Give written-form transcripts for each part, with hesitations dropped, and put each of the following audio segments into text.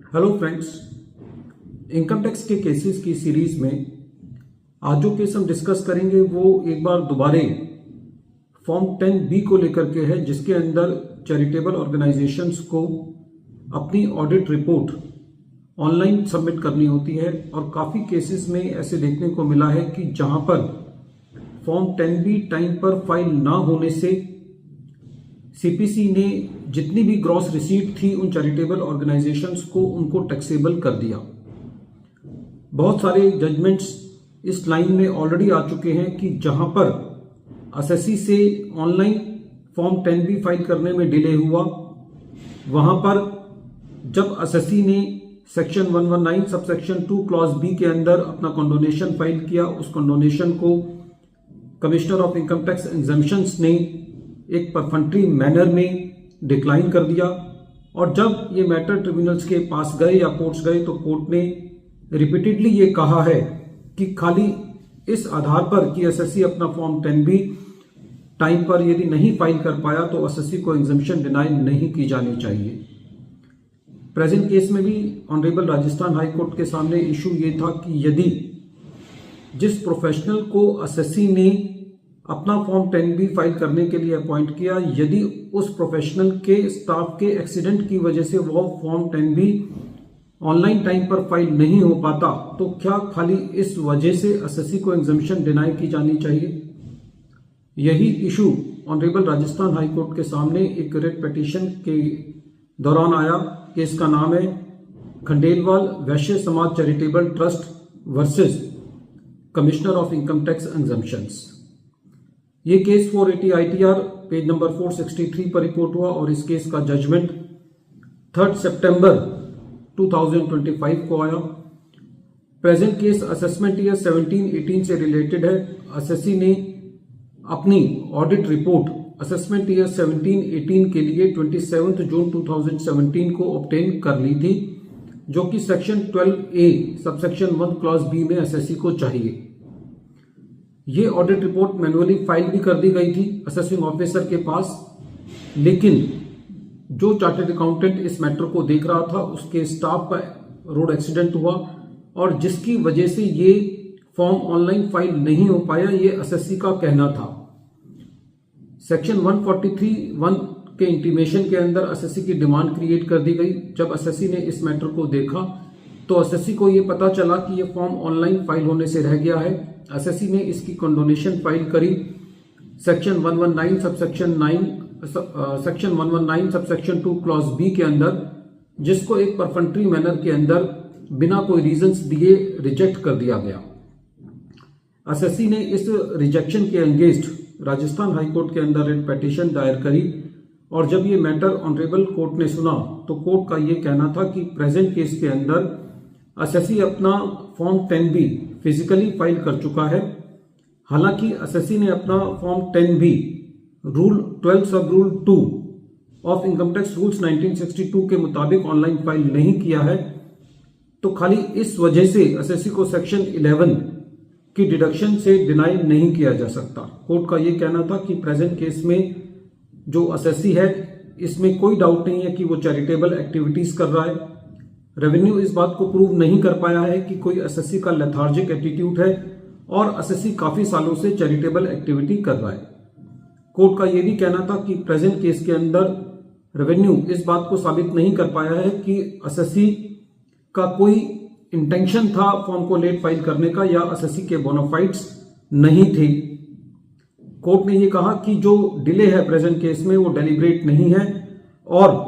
Hello friends, income tax के cases की series में आज जो केस हम डिस्कस करेंगे वो एक बार दोबारे फॉर्म 10B को लेकर के है, जिसके अंदर चैरिटेबल ऑर्गेनाइजेशंस को अपनी ऑडिट रिपोर्ट ऑनलाइन सबमिट करनी होती है। और काफ़ी केसेस में ऐसे देखने को मिला है कि जहां पर फॉर्म 10B टाइम पर फाइल ना होने से सीपीसी ने जितनी भी ग्रॉस रिसीट थी उन चैरिटेबल ऑर्गेनाइजेशंस को उनको टैक्सेबल कर दिया। बहुत सारे जजमेंट्स इस लाइन में ऑलरेडी आ चुके हैं कि जहां पर एसएससी से ऑनलाइन फॉर्म 10B फाइल करने में डिले हुआ, वहां पर जब एसएससी ने सेक्शन 119 सबसेक्शन 2 क्लॉज बी के अंदर अपना कंडोनेशन फाइल किया, उस कंडोनेशन को commissioner of income tax exemptions ने एक परफेक्टरी मैनर में डिक्लाइन कर दिया। और जब ये मैटर ट्रिब्यूनल्स के पास गए या कोर्ट्स गए तो कोर्ट ने रिपीटेडली ये कहा है कि खाली इस आधार पर कि एसएससी अपना फॉर्म 10B टाइम पर यदि नहीं फाइल कर पाया तो एसएससी को एग्जम्पशन डिनाई नहीं की जानी चाहिए। प्रेजेंट केस में भी ऑनरेबल राजस्थान हाई कोर्ट के सामने इशू ये था कि यदि जिस प्रोफेशनल को एसएससी ने अपना फॉर्म 10B फाइल करने के लिए अपॉइंट किया, यदि उस प्रोफेशनल के स्टाफ के एक्सीडेंट की वजह से वो फॉर्म 10B ऑनलाइन टाइम पर फाइल नहीं हो पाता, तो क्या खाली इस वजह से एसएससी को एग्जम्पशन डिनाई की जानी चाहिए? यही issue honourable Rajasthan high court के सामने एक रिट पिटीशन के दौरान आया। केस का नाम है खंडेलवाल वैश्य समाज charitable trust versus commissioner of income tax exemptions. ये केस 480 ITR पेज नंबर 463 पर रिपोर्ट हुआ और इस केस का जजमेंट 3 सितंबर 2025 को आया। प्रेजेंट केस असेसमेंट ईयर 17-18 से रिलेटेड है। एसएससी ने अपनी ऑडिट रिपोर्ट असेसमेंट ईयर 17-18 के लिए 27 जून 2017 को ऑब्टेन कर ली थी, जो कि section 12A subsection 1 clause B में एसएससी को चाहिए। ये ऑडिट रिपोर्ट मैन्युअली फाइल भी कर दी गई थी असेसिंग ऑफिसर के पास, लेकिन जो चार्टर्ड अकाउंटेंट इस मैटर को देख रहा था उसके स्टाफ का रोड एक्सीडेंट हुआ और जिसकी वजह से ये फॉर्म ऑनलाइन फाइल नहीं हो पाया, ये एसएससी का कहना था। सेक्शन 143(1) के इंटीमेशन के अंदर एसएससी की डिमांड क्रिएट कर दी गई। जब एसएससी ने इस मैटर को देखा तो एसएससी को ये पता चला कि ये फॉर्म ऑनलाइन फाइल होने से रह गया है। एसएससी ने इसकी कंडोनेशन फाइल करी सेक्शन 119 सबसेक्शन 2 क्लॉज बी के अंदर, जिसको एक परफेक्टरी मैनर के अंदर बिना कोई रीजंस दिए रिजेक्ट कर दिया गया। एसएससी ने इस रिजेक्शन के अगेंस्ट राजस्थान हाई कोर्ट के अंदर रिट पिटीशन दायर करी और जब ये मैटर ऑनरेबल कोर्ट ने सुना तो कोर्ट का ये कहना था कि प्रेजेंट केस के अंदर एसएससी अपना फॉर्म 10B फिजिकली फाइल कर चुका है। हालांकि एसएससी ने अपना फॉर्म 10B रूल 12 सब rule 2 of income tax rules 1962 के मुताबिक ऑनलाइन फाइल नहीं किया है, तो खाली इस वजह से एसएससी को सेक्शन 11 की डिडक्शन से डिनाई नहीं किया जा सकता। कोर्ट का यह कहना था कि प्रेजेंट केस में जो एसएससी है इसमें कोई डाउट नहीं है कि वो चैरिटेबल एक्टिविटीज कर रहा है। रेवेन्यू इस बात को प्रूव नहीं कर पाया है कि कोई एसएससी का लेथार्जिक एटीट्यूड है और एसएससी काफी सालों से चैरिटेबल एक्टिविटी कर रहा है। कोर्ट का यह भी कहना था कि प्रेजेंट केस के अंदर रेवेन्यू इस बात को साबित नहीं कर पाया है कि एसएससी का कोई इंटेंशन था फॉर्म को लेट फाइल करने का या एसएससी के बोनाफाइड्स नहीं थे। कोर्ट ने यह कहा कि जो डिले है प्रेजेंट केस में वो डेलिब्रेट नहीं है और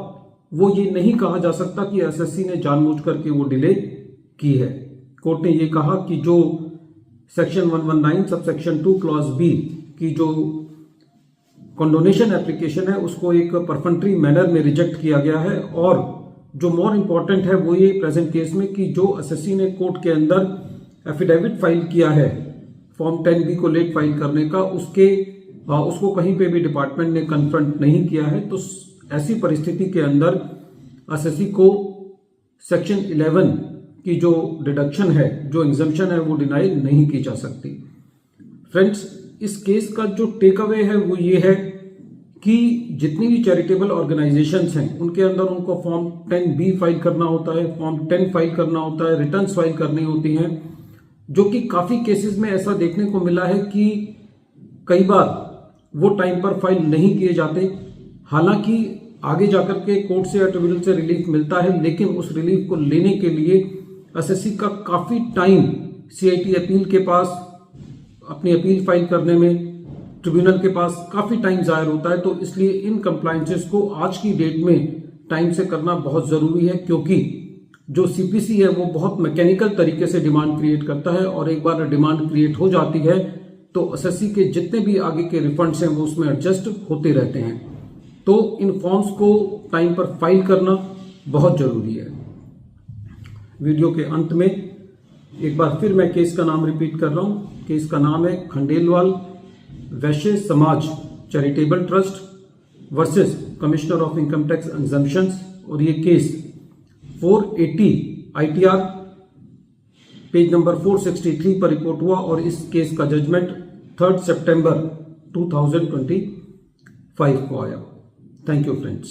वो ये नहीं कहा जा सकता कि एसएससी ने जानबूझ करके वो डिले की है। कोर्ट ने ये कहा कि जो सेक्शन 119 सबसेक्शन 2 क्लॉज बी की जो कंडोनेशन एप्लीकेशन है उसको एक परफेक्टरी मैनर में रिजेक्ट किया गया है और जो मोर इंपॉर्टेंट है वो ये प्रेजेंट केस में कि जो एसएससी ने कोर्ट के अंदर एफिडेविट फाइल किया है फॉर्म 10B को लेट फाइल करने का, उसको कहीं पे भी डिपार्टमेंट ने कन्फ्रंट नहीं किया है। तो ऐसी परिस्थिति के अंदर एसएससी को सेक्शन 11 की जो डिडक्शन है, जो एग्जम्पशन है, वो डिनाई नहीं की जा सकती। फ्रेंड्स, इस केस का जो टेक अवे है वो ये है कि जितनी भी चैरिटेबल ऑर्गेनाइजेशंस हैं उनके अंदर उनको फॉर्म 10B फाइल करना होता है, फॉर्म 10 फाइल करना होता है, रिटर्न्स फाइल करनी होती हैं, जो कि काफ़ी केसेस में ऐसा देखने को मिला है कि कई बार वो टाइम पर फाइल नहीं किए जाते। हालांकि आगे जाकर के कोर्ट से या ट्रिब्यूनल से रिलीफ मिलता है, लेकिन उस रिलीफ को लेने के लिए एसएससी का काफ़ी टाइम सीआईटी अपील के पास अपनी अपील फाइल करने में, ट्रिब्यूनल के पास काफ़ी टाइम ज़ाहिर होता है। तो इसलिए इन कंप्लायंसेस को आज की डेट में टाइम से करना बहुत ज़रूरी है, क्योंकि जो सीपीसी है वो बहुत मैकेनिकल तरीके से डिमांड क्रिएट करता है, और एक बार डिमांड क्रिएट हो जाती है तो एसएससी के जितने भी आगे के रिफंड्स हैं वो उसमें एडजस्ट होते रहते हैं। तो इन फॉर्म्स को टाइम पर फाइल करना बहुत ज़रूरी है। वीडियो के अंत में एक बार फिर मैं केस का नाम रिपीट कर रहा हूँ। केस का नाम है खंडेलवाल वैश्य समाज charitable trust versus commissioner of income tax exemptions, और ये केस 480 ITR पेज नंबर 463 पर रिपोर्ट हुआ, और इस केस का जजमेंट 3 सितंबर 2025 को आया। Thank you friends.